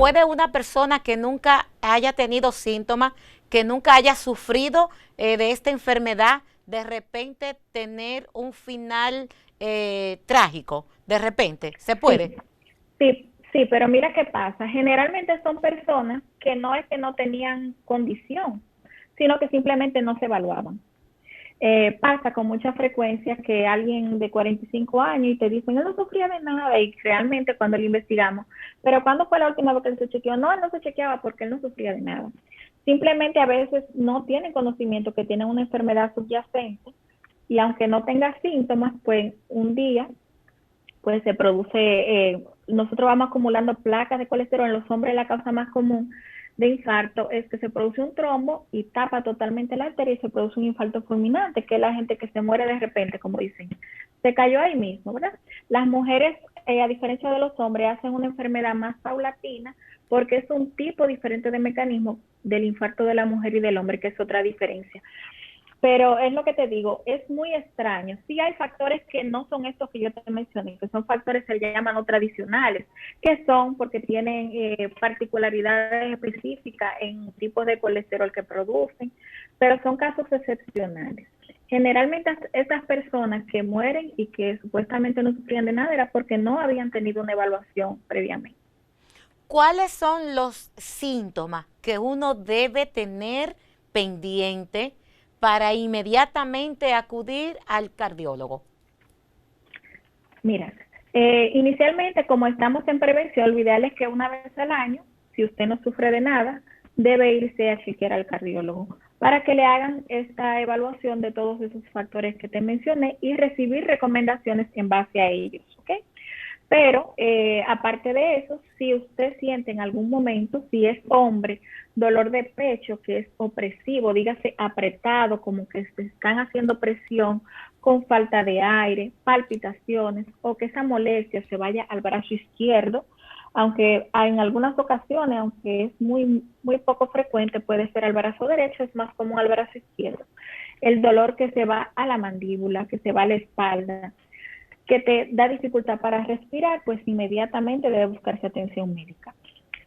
¿Puede una persona que nunca haya tenido síntomas, que nunca haya sufrido de esta enfermedad, de repente tener un final trágico? De repente, ¿se Sí, puede? sí, pero mira qué pasa. Generalmente son personas que no es que no tenían condición, sino que simplemente no se evaluaban. Pasa con mucha frecuencia que alguien de 45 años y te dicen, él no sufría de nada, y realmente cuando lo investigamos, pero ¿cuándo fue la última vez que él se chequeó? No, él no se chequeaba porque él no sufría de nada. Simplemente a veces no tienen conocimiento que tienen una enfermedad subyacente y aunque no tenga síntomas, pues un día pues se produce, nosotros vamos acumulando placas de colesterol. En los hombres la causa más común de infarto es que se produce un trombo y tapa totalmente la arteria y se produce un infarto fulminante, que es la gente que se muere de repente, como dicen. Se cayó ahí mismo, ¿verdad? Las mujeres, a diferencia de los hombres, hacen una enfermedad más paulatina porque es un tipo diferente de mecanismo del infarto de la mujer y del hombre, que es otra diferencia. Pero es lo que te digo, es muy extraño. Sí hay factores que no son estos que yo te mencioné, que son factores que se llaman no tradicionales, que son porque tienen particularidades específicas en tipos de colesterol que producen, pero son casos excepcionales. Generalmente estas personas que mueren y que supuestamente no sufrían de nada era porque no habían tenido una evaluación previamente. ¿Cuáles son los síntomas que uno debe tener pendiente para inmediatamente acudir al cardiólogo? Mira, inicialmente, como estamos en prevención, lo ideal es que una vez al año, si usted no sufre de nada, debe irse a chequear al cardiólogo para que le hagan esta evaluación de todos esos factores que te mencioné y recibir recomendaciones en base a ellos, ¿ok? Pero aparte de eso, si usted siente en algún momento, si es hombre, dolor de pecho que es opresivo, dígase apretado, como que se están haciendo presión con falta de aire, palpitaciones o que esa molestia se vaya al brazo izquierdo, aunque en algunas ocasiones, aunque es muy poco frecuente, puede ser al brazo derecho, es más común al brazo izquierdo. El dolor que se va a la mandíbula, que se va a la espalda, que te da dificultad para respirar, pues inmediatamente debe buscarse atención médica.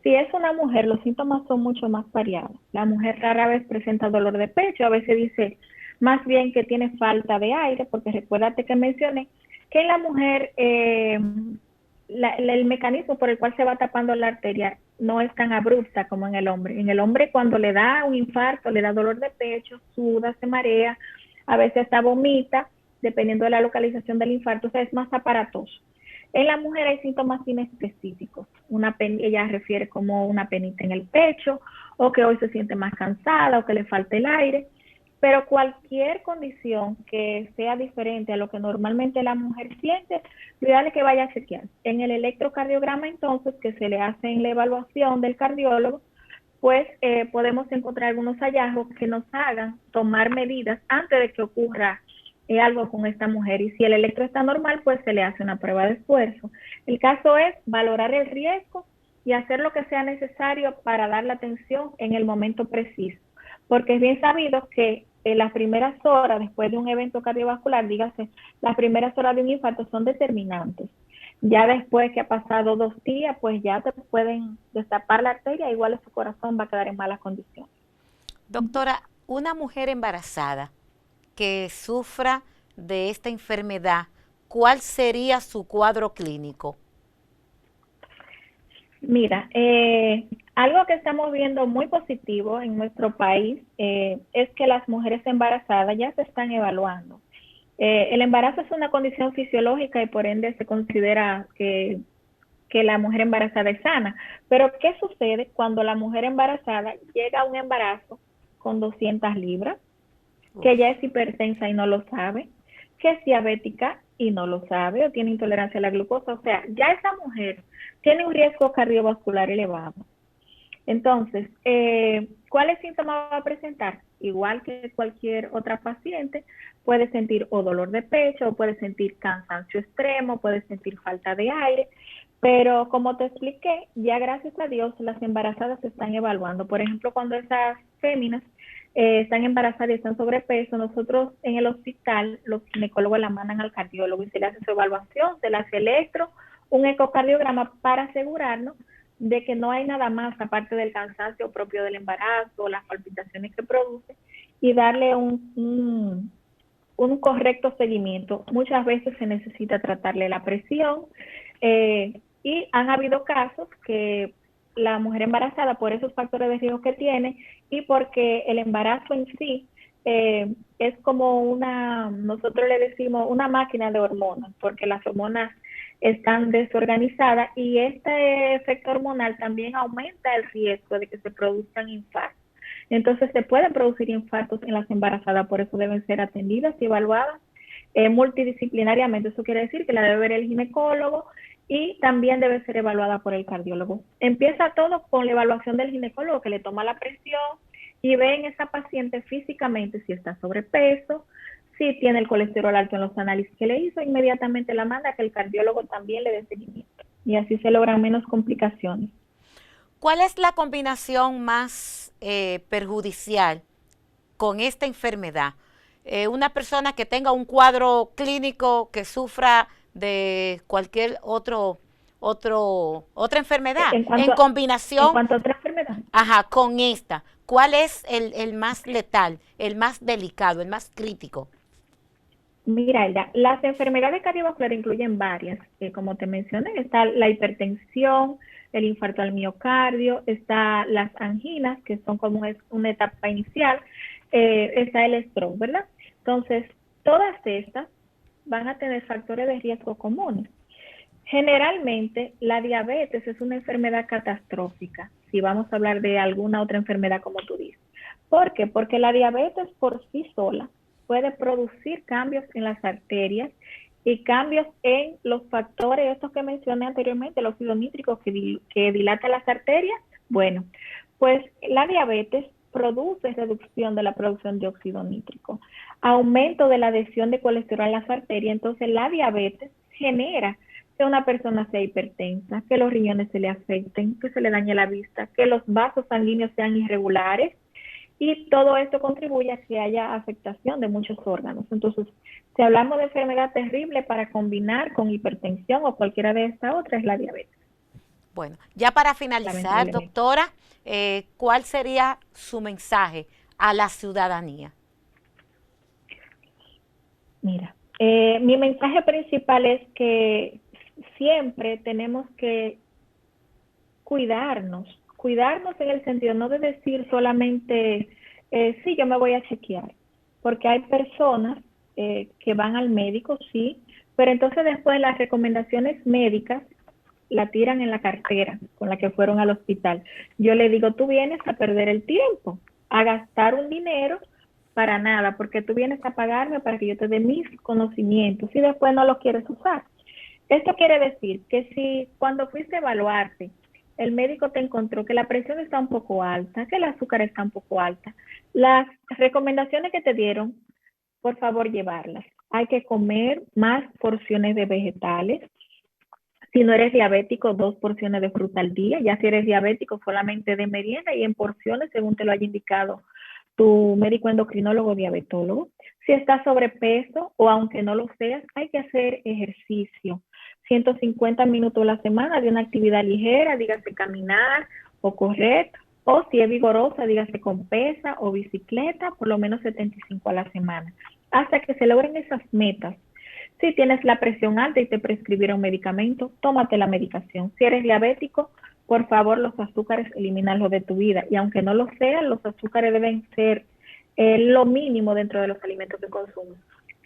Si es una mujer, los síntomas son mucho más variados. La mujer rara vez presenta dolor de pecho, a veces dice más bien que tiene falta de aire, porque recuérdate que mencioné que en la mujer el mecanismo por el cual se va tapando la arteria no es tan abrupta como en el hombre. En el hombre cuando le da un infarto, le da dolor de pecho, suda, se marea, a veces hasta vomita, dependiendo de la localización del infarto, o sea, es más aparatoso. En la mujer hay síntomas inespecíficos. Ella refiere como una penita en el pecho, o que hoy se siente más cansada, o que le falta el aire. Pero cualquier condición que sea diferente a lo que normalmente la mujer siente, lo ideal es que vaya a chequear. En el electrocardiograma, entonces, que se le hace en la evaluación del cardiólogo, pues podemos encontrar algunos hallazgos que nos hagan tomar medidas antes de que ocurra algo con esta mujer. Y si el electro está normal, pues se le hace una prueba de esfuerzo. El caso es valorar el riesgo y hacer lo que sea necesario para dar la atención en el momento preciso. Porque es bien sabido que las primeras horas después de un evento cardiovascular, dígase, las primeras horas de un infarto son determinantes. Ya después que ha pasado 2 días, pues ya te pueden destapar la arteria, igual su corazón va a quedar en malas condiciones. Doctora, una mujer embarazada que sufra de esta enfermedad, ¿cuál sería su cuadro clínico? Mira, algo que estamos viendo muy positivo en nuestro país es que las mujeres embarazadas ya se están evaluando. El embarazo es una condición fisiológica y por ende se considera que la mujer embarazada es sana. Pero ¿qué sucede cuando la mujer embarazada llega a un embarazo con 200 libras, que ya Uf. es hipertensa y no lo sabe, que es diabética y no lo sabe o tiene intolerancia a la glucosa? O sea, ya esa mujer tiene un riesgo cardiovascular elevado. Entonces, ¿cuáles síntomas va a presentar? Igual que cualquier otra paciente, puede sentir o dolor de pecho, o puede sentir cansancio extremo, puede sentir falta de aire, pero como te expliqué, ya gracias a Dios las embarazadas se están evaluando. Por ejemplo, cuando esas féminas están embarazadas y están sobrepeso, nosotros en el hospital, los ginecólogos la mandan al cardiólogo y se le hace su evaluación, se le hace electro, un ecocardiograma para asegurarnos de que no hay nada más aparte del cansancio propio del embarazo, las palpitaciones que produce, y darle un correcto seguimiento. Muchas veces se necesita tratarle la presión, y han habido casos que la mujer embarazada, por esos factores de riesgo que tiene y porque el embarazo en sí es como nosotros le decimos una máquina de hormonas, porque las hormonas están desorganizadas y este efecto hormonal también aumenta el riesgo de que se produzcan infartos. Entonces se pueden producir infartos en las embarazadas, por eso deben ser atendidas y evaluadas multidisciplinariamente. Eso quiere decir que la debe ver el ginecólogo y también debe ser evaluada por el cardiólogo. Empieza todo con la evaluación del ginecólogo, que le toma la presión y ve en esa paciente físicamente si está sobrepeso, si tiene el colesterol alto en los análisis que le hizo, inmediatamente la manda a que el cardiólogo también le dé seguimiento. Y así se logran menos complicaciones. ¿Cuál es la combinación más perjudicial con esta enfermedad? Una persona que tenga un cuadro clínico que sufra de cualquier otra enfermedad, en combinación, en cuanto a otra enfermedad, ajá, con esta, ¿cuál es el más letal, el más delicado, el más crítico? Mira, Elda, las enfermedades cardiovasculares incluyen varias, como te mencioné, está la hipertensión, el infarto al miocardio, está las anginas, que son como una etapa inicial, está el stroke, ¿verdad? Entonces, todas estas van a tener factores de riesgo comunes. Generalmente, la diabetes es una enfermedad catastrófica, si vamos a hablar de alguna otra enfermedad como tú dices. ¿Por qué? Porque la diabetes por sí sola puede producir cambios en las arterias y cambios en los factores, estos que mencioné anteriormente, el óxido nítrico que dilata las arterias. Bueno, pues la diabetes produce reducción de la producción de óxido nítrico, aumento de la adhesión de colesterol a las arterias. Entonces la diabetes genera que una persona sea hipertensa, que los riñones se le afecten, que se le dañe la vista, que los vasos sanguíneos sean irregulares, y todo esto contribuye a que haya afectación de muchos órganos. Entonces, si hablamos de enfermedad terrible para combinar con hipertensión o cualquiera de estas otras, es la diabetes. Bueno, ya para finalizar, doctora, ¿cuál sería su mensaje a la ciudadanía? Mira, mi mensaje principal es que siempre tenemos que cuidarnos en el sentido no de decir solamente, sí, yo me voy a chequear, porque hay personas que van al médico, sí, pero entonces después las recomendaciones médicas la tiran en la cartera con la que fueron al hospital. Yo le digo, tú vienes a perder el tiempo, a gastar un dinero para nada, porque tú vienes a pagarme para que yo te dé mis conocimientos y después no los quieres usar. Esto quiere decir que si cuando fuiste a evaluarte, el médico te encontró que la presión está un poco alta, que el azúcar está un poco alta, las recomendaciones que te dieron, por favor llevarlas. Hay que comer más porciones de vegetales. Si no eres diabético, 2 porciones de fruta al día. Ya si eres diabético, solamente de merienda y en porciones según te lo haya indicado tu médico endocrinólogo o diabetólogo. Si estás sobrepeso o aunque no lo seas, hay que hacer ejercicio. 150 minutos a la semana de una actividad ligera, dígase caminar o correr, o si es vigorosa, dígase con pesa o bicicleta, por lo menos 75 a la semana, hasta que se logren esas metas. Si tienes la presión alta y te prescribieron medicamento, tómate la medicación. Si eres diabético, por favor, los azúcares, elimínalo de tu vida. Y aunque no lo sean, los azúcares deben ser lo mínimo dentro de los alimentos que consumes.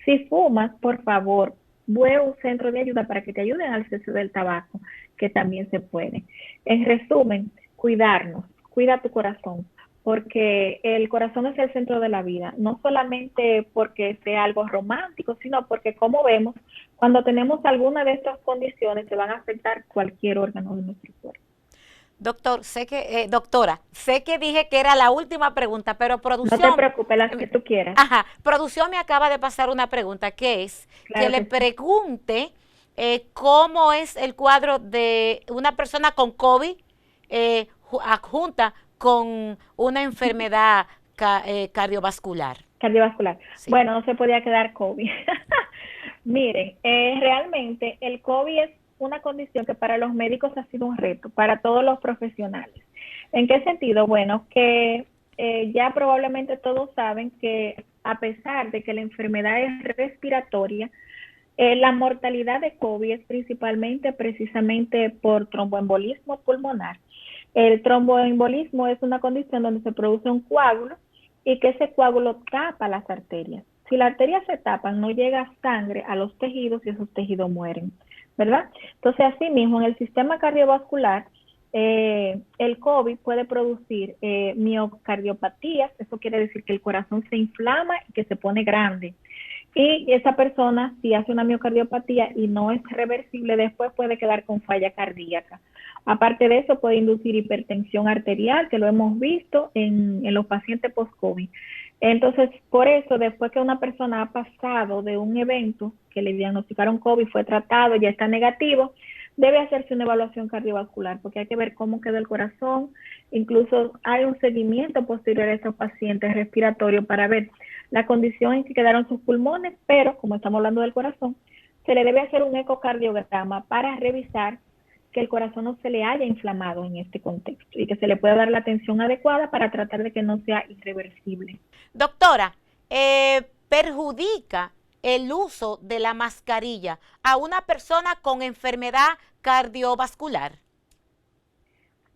Si fumas, por favor, ve a un centro de ayuda para que te ayuden al cese del tabaco, que también se puede. En resumen, cuidarnos, cuida tu corazón, porque el corazón es el centro de la vida, no solamente porque sea algo romántico, sino porque, como vemos, cuando tenemos alguna de estas condiciones, se van a afectar cualquier órgano de nuestro cuerpo. Doctora, sé que dije que era la última pregunta, pero producción... No te preocupes, las que tú quieras. Ajá, producción me acaba de pasar una pregunta, que es claro que le pregunte cómo es el cuadro de una persona con COVID adjunta con una enfermedad cardiovascular. Cardiovascular. Sí. Bueno, no se podía quedar COVID. Miren, realmente el COVID es una condición que para los médicos ha sido un reto, para todos los profesionales. ¿En qué sentido? Bueno, que ya probablemente todos saben que a pesar de que la enfermedad es respiratoria, la mortalidad de COVID es principalmente precisamente por tromboembolismo pulmonar. El tromboembolismo es una condición donde se produce un coágulo y que ese coágulo tapa las arterias. Si las arterias se tapan, no llega sangre a los tejidos y esos tejidos mueren, ¿verdad? Entonces, asimismo, en el sistema cardiovascular, el COVID puede producir miocardiopatías, eso quiere decir que el corazón se inflama y que se pone grande. Y esa persona, si hace una miocardiopatía y no es reversible, después puede quedar con falla cardíaca. Aparte de eso, puede inducir hipertensión arterial, que lo hemos visto en los pacientes post-COVID. Entonces, por eso, después que una persona ha pasado de un evento que le diagnosticaron COVID, fue tratado, ya está negativo, debe hacerse una evaluación cardiovascular, porque hay que ver cómo quedó el corazón. Incluso hay un seguimiento posterior a esos pacientes respiratorios para ver la condición en que quedaron sus pulmones, pero como estamos hablando del corazón, se le debe hacer un ecocardiograma para revisar que el corazón no se le haya inflamado en este contexto y que se le pueda dar la atención adecuada para tratar de que no sea irreversible. Doctora, ¿perjudica el uso de la mascarilla a una persona con enfermedad cardiovascular?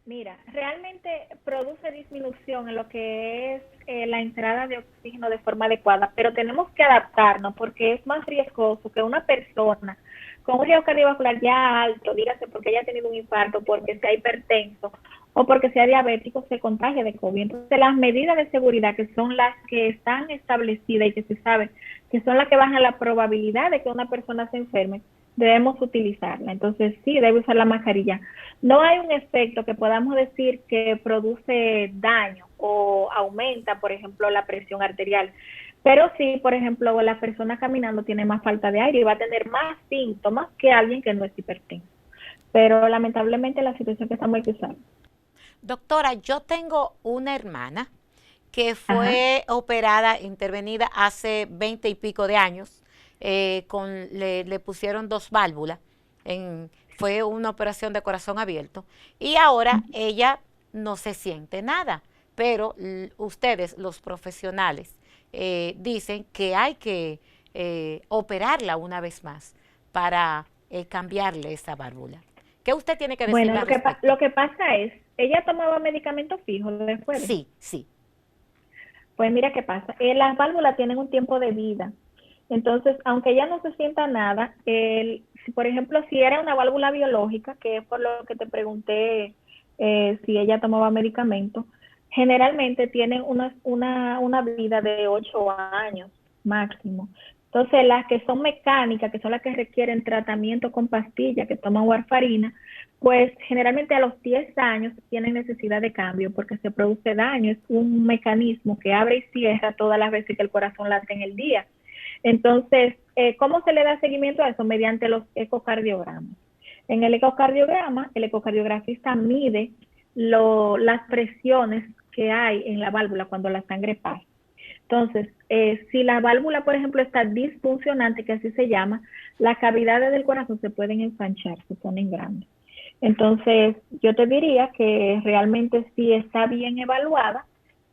Mira, realmente produce disminución en lo que es la entrada de oxígeno de forma adecuada, pero tenemos que adaptarnos porque es más riesgoso que una persona con un riesgo cardiovascular ya alto, dígase porque haya tenido un infarto, porque sea hipertenso o porque sea diabético, se contagie de COVID. Entonces, las medidas de seguridad, que son las que están establecidas y que se sabe que son las que bajan la probabilidad de que una persona se enferme, debemos utilizarla. Entonces, sí, debe usar la mascarilla. No hay un efecto que podamos decir que produce daño o aumenta, por ejemplo, la presión arterial. Pero sí, por ejemplo, la persona caminando tiene más falta de aire y va a tener más síntomas que alguien que no es hipertenso. Pero lamentablemente la situación que estamos usando. Doctora, yo tengo una hermana que fue operada, intervenida hace 20 y pico de años. Le pusieron 2 válvulas, fue una operación de corazón abierto y ahora ella no se siente nada, pero ustedes, los profesionales, dicen que hay que operarla una vez más para cambiarle esa válvula. ¿Qué usted tiene que decir? Bueno, lo que pasa es, ella tomaba medicamentos fijos después. Sí, sí. Pues mira qué pasa, las válvulas tienen un tiempo de vida. Entonces, aunque ella no se sienta nada, por ejemplo, si era una válvula biológica, que es por lo que te pregunté si ella tomaba medicamentos, generalmente tienen una vida de 8 años máximo. Entonces, las que son mecánicas, que son las que requieren tratamiento con pastillas, que toman warfarina, pues generalmente a los 10 años tienen necesidad de cambio porque se produce daño. Es un mecanismo que abre y cierra todas las veces que el corazón late en el día. Entonces, ¿cómo se le da seguimiento a eso? Mediante los ecocardiogramas. En el ecocardiograma, el ecocardiografista mide las presiones que hay en la válvula cuando la sangre pasa. Entonces, si la válvula, por ejemplo, está disfuncionante, que así se llama, las cavidades del corazón se pueden ensanchar, se ponen grandes. Entonces, yo te diría que realmente si está bien evaluada,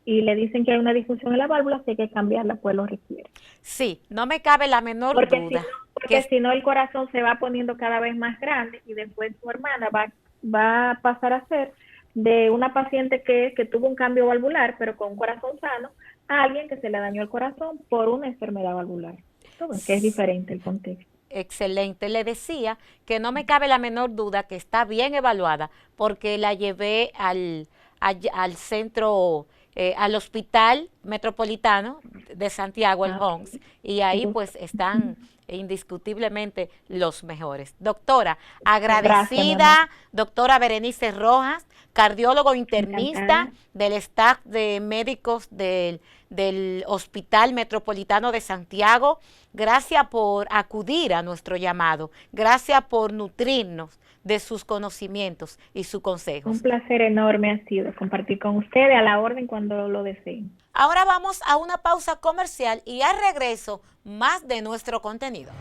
y le dicen que hay una disfunción en la válvula, si hay que cambiarla, pues lo requiere. Sí, no me cabe la menor duda. Porque si no, el corazón se va poniendo cada vez más grande y después su hermana va a pasar a ser de una paciente que tuvo un cambio valvular, pero con un corazón sano, a alguien que se le dañó el corazón por una enfermedad valvular. Que es diferente el contexto. Excelente. Le decía que no me cabe la menor duda que está bien evaluada porque la llevé al centro, al Hospital Metropolitano de Santiago, el HOMS, y ahí pues están indiscutiblemente los mejores. Doctora, agradecida, doctora Berenice Rojas, cardiólogo internista del staff de médicos del Hospital Metropolitano de Santiago. Gracias por acudir a nuestro llamado, gracias por nutrirnos de sus conocimientos y sus consejos. Un placer enorme ha sido compartir con ustedes, a la orden cuando lo deseen. Ahora vamos a una pausa comercial y al regreso más de nuestro contenido.